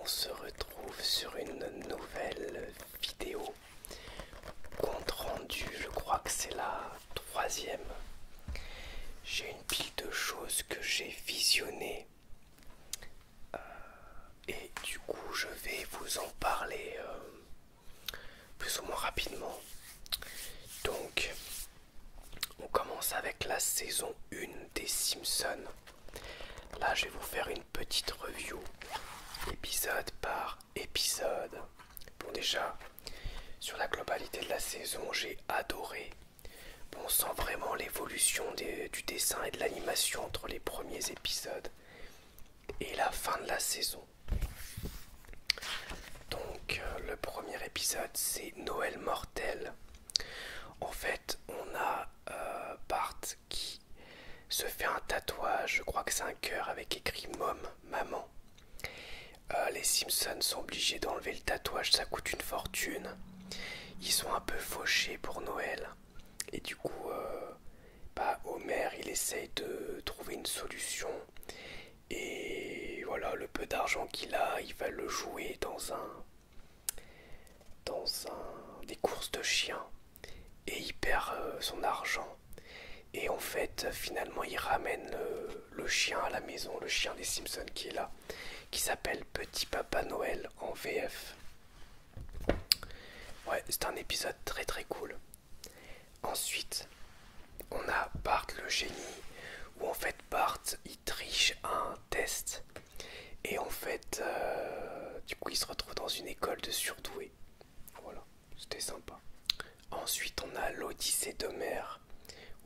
on se retrouve sur une nouvelle vidéo. Compte rendu, je crois que c'est la troisième. J'ai une pile de choses que j'ai visionnées. Et du coup, je vais vous en parler plus ou moins rapidement. Donc, on commence avec la saison 1 des Simpsons. Là, je vais vous faire une petite review, épisode par épisode. Bon, déjà, sur la globalité de la saison, j'ai adoré. Bon, on sent vraiment l'évolution du dessin et de l'animation entre les premiers épisodes et la fin de la saison. Donc, le premier épisode, c'est Noël mortel. En fait, on a Bart qui se fait un tatouage, je crois que c'est un cœur avec écrit Mom, maman. Les Simpsons sont obligés d'enlever le tatouage, ça coûte une fortune. Ils sont un peu fauchés pour Noël. Et du coup, Homer, il essaye de trouver une solution. Et voilà, le peu d'argent qu'il a, il va le jouer des courses de chiens. Et il perd son argent. Et en fait, finalement, il ramène le chien à la maison, le chien des Simpsons qui est là, qui s'appelle Petit Papa Noël en VF. Ouais, c'est un épisode très très cool. Ensuite, on a Bart le génie, où en fait Bart il triche un test. Et en fait, du coup, il se retrouve dans une école de surdoués. Voilà, c'était sympa. Ensuite, on a l'Odyssée d'Homer,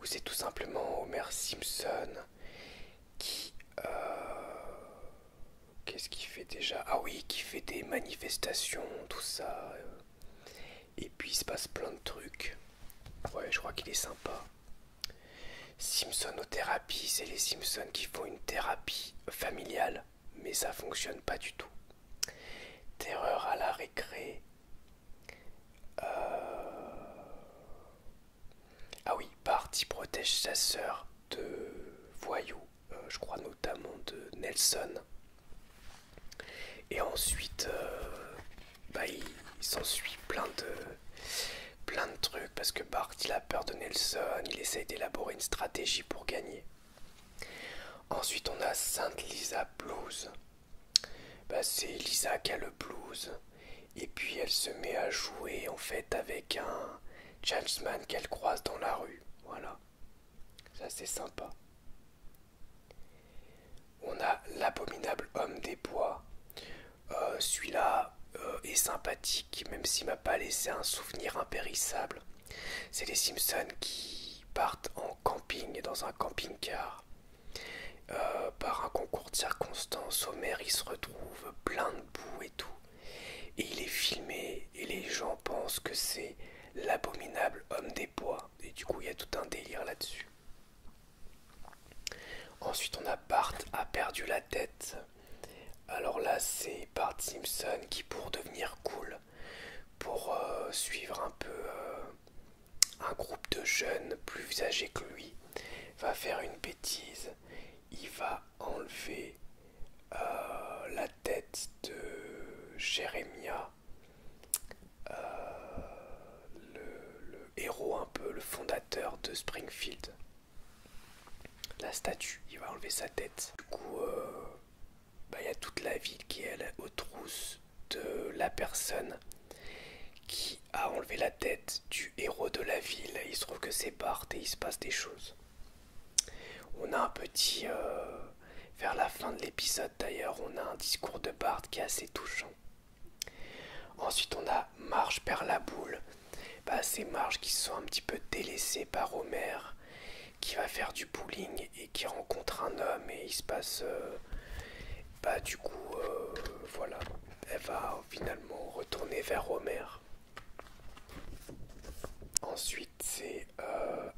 où c'est tout simplement Homer Simpson qui... qu'est-ce qu'il fait déjà? Ah oui, qui fait des manifestations, tout ça. Et puis il se passe plein de trucs. Ouais, je crois qu'il est sympa. Simpsonothérapie, c'est les Simpsons qui font une thérapie familiale, mais ça fonctionne pas du tout. Terreur à la récré. Ah oui, Bart il protège sa sœur de voyous, je crois notamment de Nelson. Et ensuite, il s'ensuit plein de trucs parce que Bart il a peur de Nelson, il essaye d'élaborer une stratégie pour gagner. Ensuite, on a Sainte Lisa Blues. C'est Lisa qui a le blues. Et puis elle se met à jouer en fait avec un gentleman qu'elle croise dans la rue. Voilà. Ça c'est sympa. On a l'abominable homme des bois. Celui-là est sympathique, même s'il m'a pas laissé un souvenir impérissable. C'est les Simpsons qui partent en camping, dans un camping-car. Par un concours de circonstances, Homer il se retrouve plein de boue et tout. Et il est filmé et les gens pensent que c'est l'abominable homme des bois. Et du coup il y a tout un délire là-dessus. Ensuite on a Bart a perdu la tête. Alors là c'est Bart Simpson qui, pour devenir cool, pour suivre un peu un groupe de jeunes plus âgés que lui, va faire une bêtise. Il va enlever la tête de Jérémia, le héros un peu, le fondateur de Springfield. La statue, il va enlever sa tête. Du coup, il y a toute la ville qui est aux trousses de la personne qui a enlevé la tête du héros de la ville. Il se trouve que c'est Bart et il se passe des choses. On a un petit... vers la fin de l'épisode d'ailleurs, on a un discours de Bart qui est assez touchant. Ensuite on a Marge perd la boule. C'est Marge qui se sent un petit peu délaissée par Homer, qui va faire du bowling et qui rencontre un homme et il se passe... voilà, elle va finalement retourner vers Homer. Ensuite c'est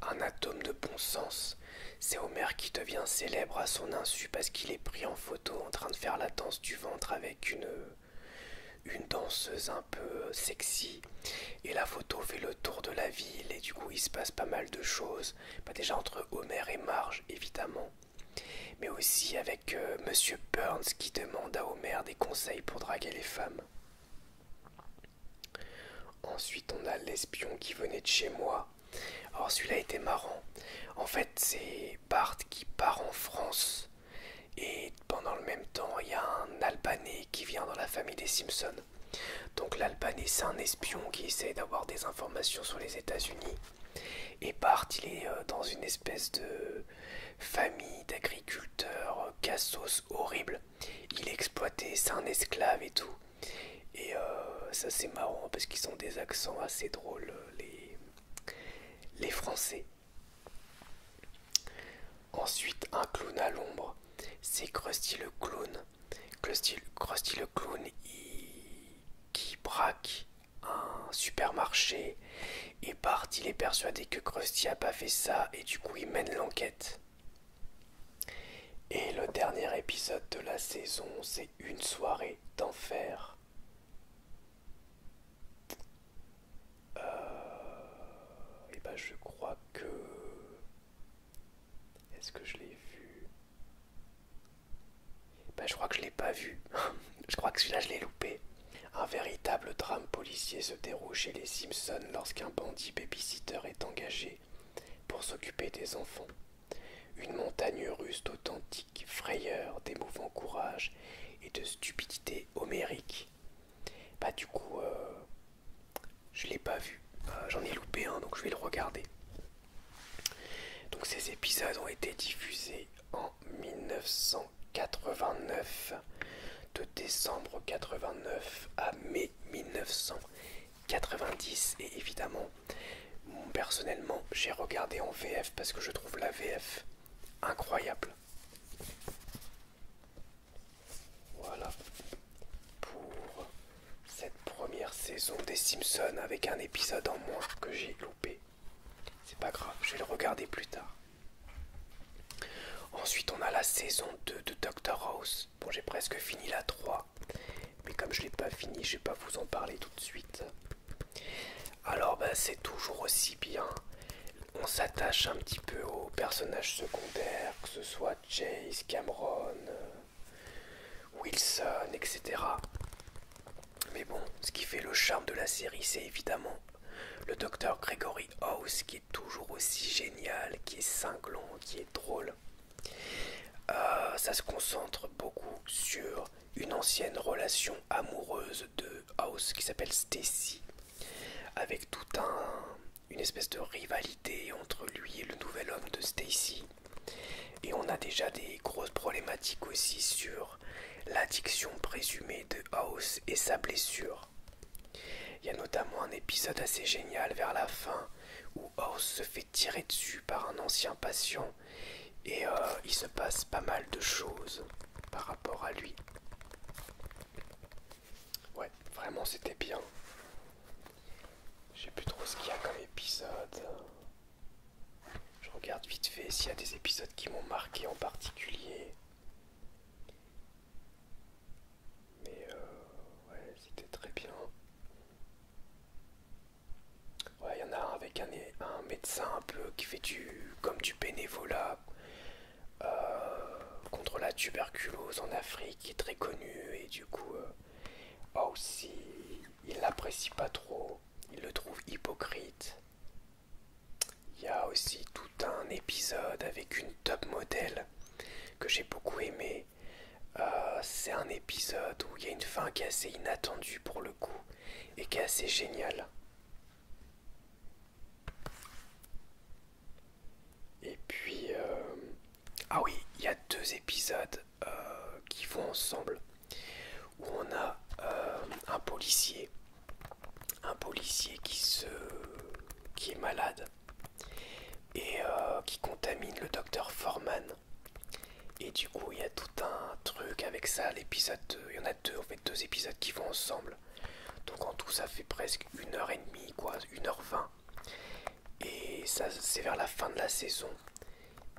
un atome de bon sens. C'est Homer qui devient célèbre à son insu parce qu'il est pris en photo en train de faire la danse du ventre avec une danseuse un peu sexy. Et la photo fait le tour de la ville et du coup il se passe pas mal de choses. Déjà entre Homer et Marge évidemment. mais aussi avec Monsieur Burns qui demande à Homer des conseils pour draguer les femmes. Ensuite, on a l'espion qui venait de chez moi. Alors celui-là était marrant. En fait, c'est Bart qui part en France et pendant le même temps, il y a un Albanais qui vient dans la famille des Simpsons. Donc l'Albanais, c'est un espion qui essaie d'avoir des informations sur les États-Unis. Et Bart, il est dans une espèce de famille d'agriculteurs cassos horrible. Il est exploité, c'est un esclave et tout. Et ça c'est marrant parce qu'ils ont des accents assez drôles, les Français. Ensuite, un clown à l'ombre, c'est Krusty le clown. Krusty le clown qui braque un supermarché et Bart il est persuadé que Krusty a pas fait ça et du coup il mène l'enquête. Et le dernier épisode de la saison, c'est une soirée d'enfer. Et bah je crois que... Est-ce que je l'ai vu? Bah je crois que je l'ai pas vu. Je crois que celui-là je l'ai loupé. Un véritable drame policier se déroule chez les Simpsons lorsqu'un bandit babysitter est engagé pour s'occuper des enfants. Une montagne russe d'authentique frayeur, d'émouvant courage et de stupidité homérique. Bah du coup, je l'ai pas vu. J'en ai loupé un, donc je vais le regarder. Donc ces épisodes ont été diffusés en 1989, de décembre 89 à mai 1990, et évidemment, personnellement, j'ai regardé en VF parce que je trouve la VF incroyable. Voilà pour cette première saison des Simpsons avec un épisode en moins que j'ai loupé. C'est pas grave, je vais le regarder plus tard. Ensuite, on a la saison 2 de Dr House. Bon, j'ai presque fini la 3, mais comme je l'ai pas fini, je vais pas vous en parler tout de suite. Alors, ben, c'est toujours aussi bien. On s'attache un petit peu aux personnages secondaires, que ce soit Chase, Cameron, Wilson, etc. Mais bon, ce qui fait le charme de la série, c'est évidemment le docteur Gregory House qui est toujours aussi génial, qui est cinglant, qui est drôle. Ça se concentre beaucoup sur une ancienne relation amoureuse de House qui s'appelle Stacy, avec une espèce de rivalité entre lui et le nouvel homme de Stacy. Et on a déjà des grosses problématiques aussi sur l'addiction présumée de House et sa blessure. Il y a notamment un épisode assez génial vers la fin où House se fait tirer dessus par un ancien patient et il se passe pas mal de choses par rapport à lui. Ouais, vraiment c'était bien. Je sais plus trop ce qu'il y a comme épisode. Je regarde vite fait s'il y a des épisodes qui m'ont marqué en particulier. Mais ouais, c'était très bien. Ouais, il y en a un avec un médecin un peu qui fait comme du bénévolat contre la tuberculose en Afrique, qui est très connu et du coup aussi il l'apprécie pas trop, il le trouve hypocrite. Il y a aussi tout un épisode avec une top modèle que j'ai beaucoup aimé. C'est un épisode où il y a une fin qui est assez inattendue pour le coup et qui est assez géniale. Et puis, ah oui, il y a deux épisodes qui vont ensemble où on a un policier qui est malade et qui contamine le docteur Foreman. Et du coup, il y a tout un truc avec ça. Il y en a deux, en fait, deux épisodes qui vont ensemble. Donc en tout, ça fait presque 1h30, quoi, 1h20. Et ça, c'est vers la fin de la saison.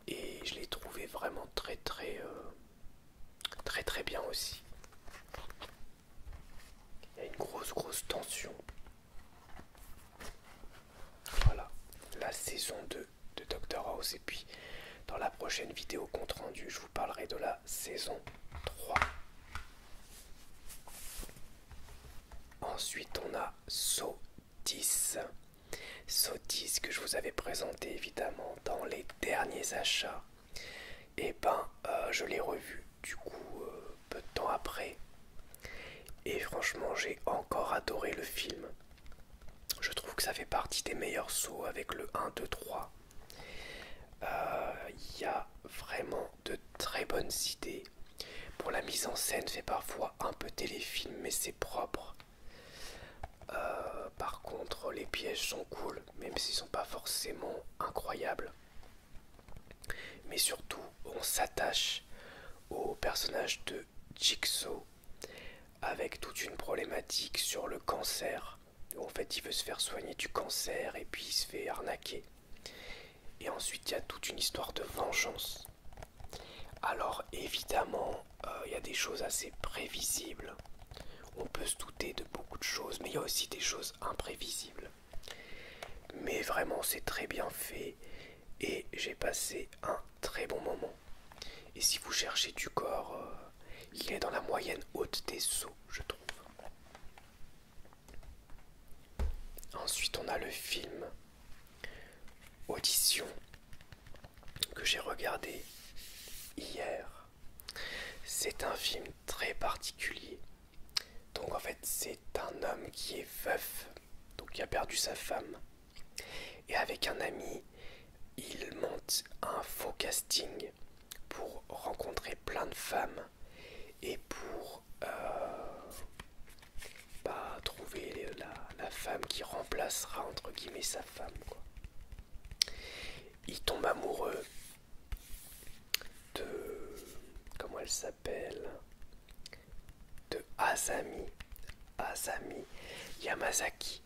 Et je l'ai trouvé vraiment très très bien aussi. Il y a une grosse tension. Voilà, la saison 2 de Dr House. Et puis dans la prochaine prochaine vidéo compte rendu, je vous parlerai de la saison 3. Ensuite, on a Saw 10. Saw 10 que je vous avais présenté évidemment dans les derniers achats. Et ben, je l'ai revu du coup peu de temps après. Et franchement, j'ai encore adoré le film. Je trouve que ça fait partie des meilleurs sauts avec le 1, 2, 3. Il y a vraiment de très bonnes idées. Bon, la mise en scène fait parfois un peu téléfilm, mais c'est propre. Par contre, les pièges sont cool, même s'ils sont pas forcément incroyables. Mais surtout, on s'attache au personnage de Jigsaw avec toute une problématique sur le cancer. En fait, il veut se faire soigner du cancer et puis il se fait arnaquer. Et ensuite, il y a toute une histoire de vengeance. Alors, évidemment, il y a des choses assez prévisibles. On peut se douter de beaucoup de choses, mais il y a aussi des choses imprévisibles. Mais vraiment, c'est très bien fait et j'ai passé un très bon moment. Et si vous cherchez du gore, il est dans la moyenne haute des sauts, je trouve. Ensuite, on a le film Audition que j'ai regardé hier. C'est un film très particulier. Donc en fait, c'est un homme qui est veuf, donc qui a perdu sa femme. Et avec un ami, il monte un faux casting pour rencontrer plein de femmes et pour trouver la femme qui remplacera entre guillemets sa femme, quoi. Il tombe amoureux de... comment elle s'appelle, de Asami Yamazaki.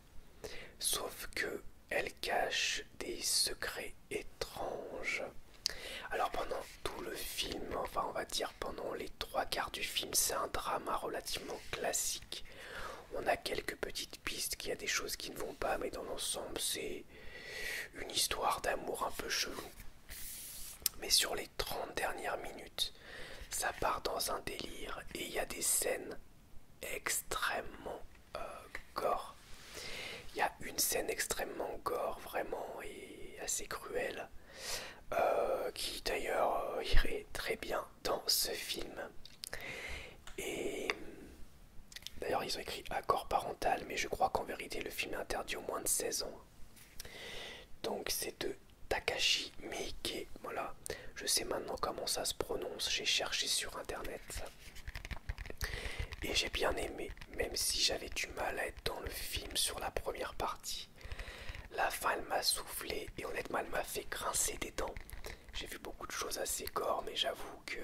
Sauf que elle cache des secrets étranges. Alors pendant tout le film, enfin on va dire pendant les 3/4 du film, c'est un drama relativement classique. On a quelques petites pistes, qu'il y a des choses qui ne vont pas, mais dans l'ensemble c'est une histoire d'amour un peu chelou. Mais sur les 30 dernières minutes, ça part dans un délire et il y a des scènes extrêmement gore. Il y a une scène extrêmement gore, vraiment, et assez cruelle, qui d'ailleurs irait très bien dans ce film. Et d'ailleurs, ils ont écrit accord parental, mais je crois qu'en vérité, le film est interdit aux moins de 16 ans. Donc, c'est de Takashi Miike. Voilà, je sais maintenant comment ça se prononce, j'ai cherché sur internet. Et j'ai bien aimé, même si j'avais du mal à être dans le film sur la première partie. La fin, elle m'a soufflé et honnêtement, elle m'a fait grincer des dents. J'ai vu beaucoup de choses assez gore, mais j'avoue que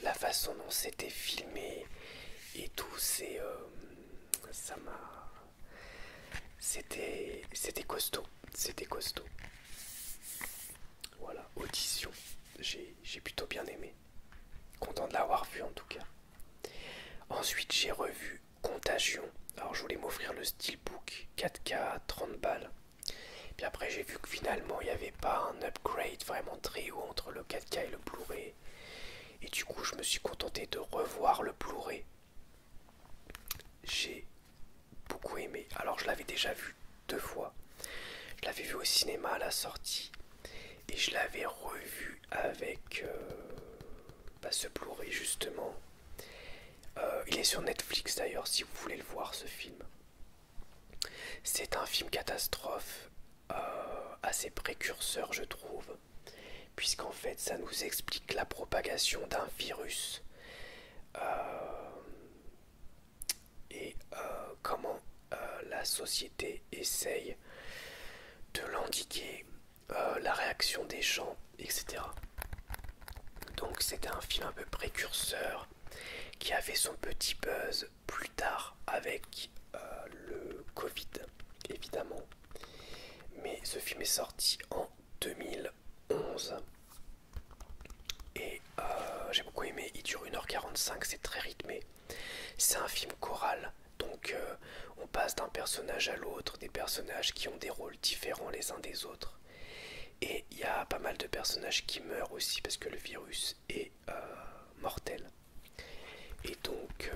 la façon dont c'était filmé et tout, ça m'a... C'était costaud, c'était costaud. Voilà, Audition, j'ai plutôt bien aimé. Content de l'avoir vu en tout cas. Ensuite, j'ai revu Contagion. Alors, je voulais m'offrir le Steelbook 4K à 30 balles. Puis après, j'ai vu que finalement, il n'y avait pas un upgrade vraiment très haut entre le 4K et le Blu-ray. Et du coup, je me suis contenté de revoir le Blu-ray. J'ai beaucoup aimé. Alors, je l'avais déjà vu 2 fois. Je l'avais vu au cinéma à la sortie. Et je l'avais revu avec ce Blu-ray justement. Il est sur Netflix d'ailleurs si vous voulez le voir, ce film. C'est un film catastrophe assez précurseur, je trouve, puisqu'en fait ça nous explique la propagation d'un virus et comment la société essaye de l'endiguer, la réaction des gens, etc. Donc c'était un film un peu précurseur qui a fait son petit buzz plus tard avec le Covid, évidemment. Mais ce film est sorti en 2011 et j'ai beaucoup aimé. Il dure 1h45, c'est très rythmé. C'est un film choral, donc on passe d'un personnage à l'autre, des personnages qui ont des rôles différents les uns des autres. Et il y a pas mal de personnages qui meurent aussi parce que le virus est mortel. Et donc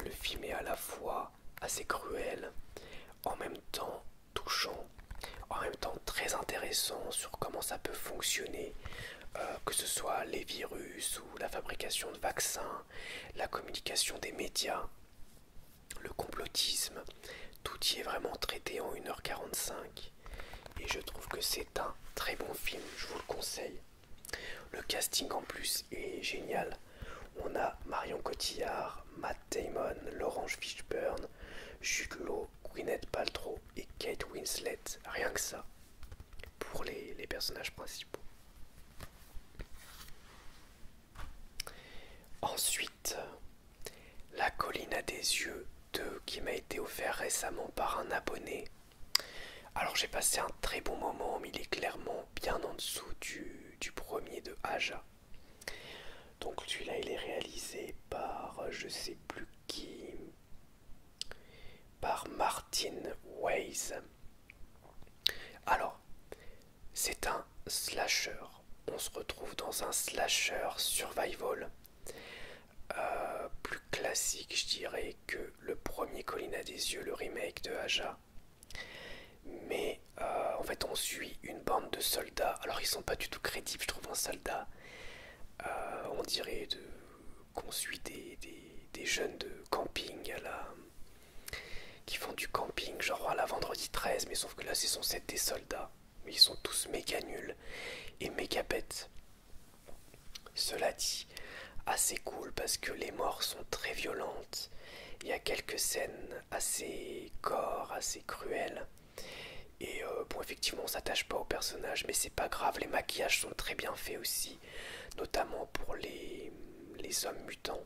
le film est à la fois assez cruel, en même temps touchant, en même temps très intéressant sur comment ça peut fonctionner, que ce soit les virus ou la fabrication de vaccins, la communication des médias, le complotisme, tout y est vraiment traité en 1h45 et je trouve que c'est un très bon film, je vous le conseille. Le casting en plus est génial. On a Marion Cotillard, Matt Damon, Laurence Fishburne, Jude Law, Gwyneth Paltrow et Kate Winslet. Rien que ça pour les personnages principaux. Ensuite, La colline à des yeux 2 qui m'a été offert récemment par un abonné. Alors j'ai passé un très bon moment, mais il est clairement bien en dessous du premier de Aja. Donc celui-là il est réalisé par je sais plus qui, par Martin Weiss. Alors c'est un slasher. On se retrouve dans un slasher survival plus classique, je dirais, que le premier Colline à des yeux, le remake de Aja. Mais en fait, on suit une bande de soldats. Alors, ils sont pas du tout crédibles, je trouve, un soldat. On dirait qu'on suit des jeunes de camping qui font du camping, genre à la vendredi 13, mais sauf que là, c'est censé être des soldats. Mais ils sont tous méga nuls et méga bêtes. Cela dit, assez cool parce que les morts sont très violentes. Il y a quelques scènes assez gore, assez cruelles. Et bon, effectivement, on s'attache pas au personnage, mais c'est pas grave. Les maquillages sont très bien faits aussi, notamment pour les hommes mutants.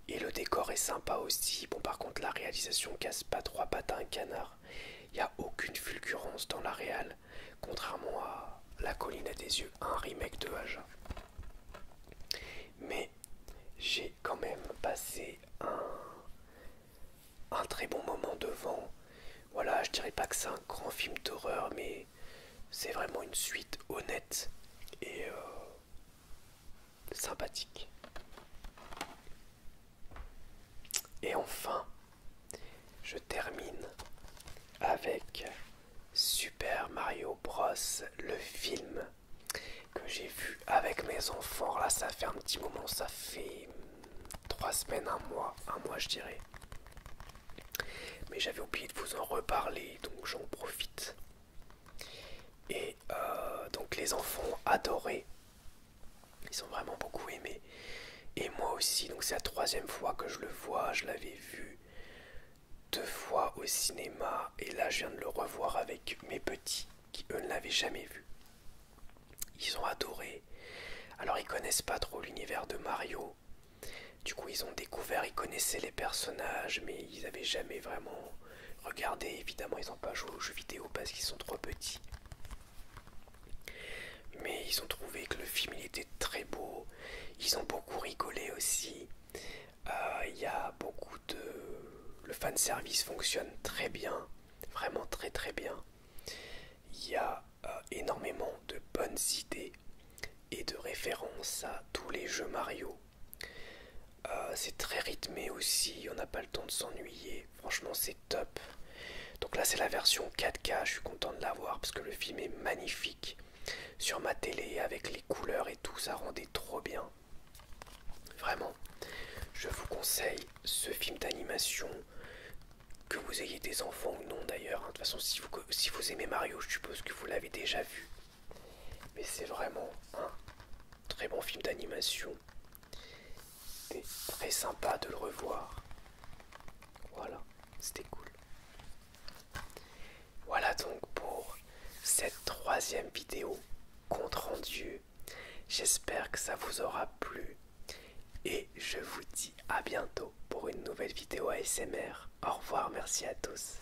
Et le décor est sympa aussi. Bon, par contre, la réalisation casse pas trois pattes à un canard. Il n'y a aucune fulgurance dans la réal, contrairement à La colline à des yeux, un remake de Aja. Mais j'ai quand même passé un très bon moment devant. Voilà, je dirais pas que c'est un grand film d'horreur, mais c'est vraiment une suite honnête et sympathique. Et enfin, je termine avec Super Mario Bros, le film que j'ai vu avec mes enfants. Là, ça fait un petit moment, ça fait 3 semaines, un mois je dirais. Mais j'avais oublié de vous en reparler, donc j'en profite. Et donc les enfants ont adoré. Ils ont vraiment beaucoup aimé. Et moi aussi, donc c'est la 3e fois que je le vois. Je l'avais vu 2 fois au cinéma. Et là, je viens de le revoir avec mes petits, qui eux ne l'avaient jamais vu. Ils ont adoré. Alors ils connaissent pas trop l'univers de Mario. Du coup, ils ont découvert, ils connaissaient les personnages, mais ils n'avaient jamais vraiment regardé. Évidemment, ils n'ont pas joué aux jeux vidéo parce qu'ils sont trop petits. Mais ils ont trouvé que le film il était très beau. Ils ont beaucoup rigolé aussi. Il y a beaucoup de... Le fanservice fonctionne très bien. Vraiment très très bien. Il y a énormément de bonnes idées et de références à tous les jeux Mario. C'est très rythmé aussi, on n'a pas le temps de s'ennuyer. Franchement, c'est top. Donc là, c'est la version 4K, je suis content de l'avoir parce que le film est magnifique. Sur ma télé, avec les couleurs et tout, ça rendait trop bien. Vraiment, je vous conseille ce film d'animation, que vous ayez des enfants ou non d'ailleurs. De toute façon, si vous aimez Mario, je suppose que vous l'avez déjà vu. Mais c'est vraiment un très bon film d'animation. C'était très sympa de le revoir. Voilà, c'était cool. Voilà donc pour cette 3e vidéo compte rendu. J'espère que ça vous aura plu. Et je vous dis à bientôt pour une nouvelle vidéo ASMR. Au revoir, merci à tous.